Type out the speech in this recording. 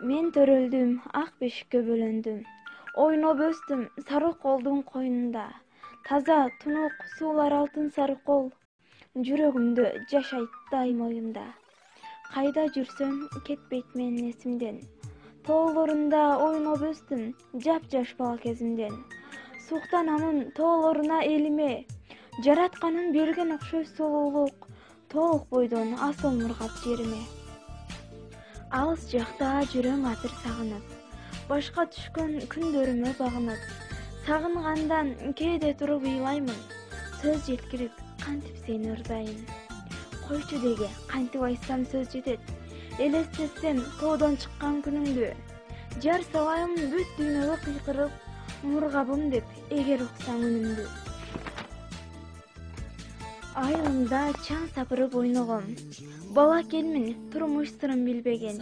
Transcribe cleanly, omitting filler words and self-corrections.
Мен төрөлдүм, ак бешикке бөлөндүм. Ойноп өстүм сары колдун койнунда. Таза, тунук суулар алтын сары кол. Жүрөгүмдө жашайт дайым оюмда. Кайда жүрсөм кетпейт менин эсимден. Тоолорунда ойноп өстүм, жапжаш бала кезимден. Суктанамын тоолоруна элиме. Жаратканын берген окшойт сулуулук. Толук бойдон асыл мургап жериме. Алыс жакта жүрөм атыр сагынып, башка түшкөн күндөрүмө багынып. Сагынгандан кээде туруп ыйлаймын, сөз жеткирип кантип сени ырдайын. Койчу деге кантип айтсам сөз жетет, элестетсем тоодон чыккан күнүңдү. Жар салайым бүт дүйнөгө кыйкырып, мургабым деп эгер уксаң үнүмдү. Айылымда чаң сапырып ойногом, бала келмин турмуш сырын билбеген.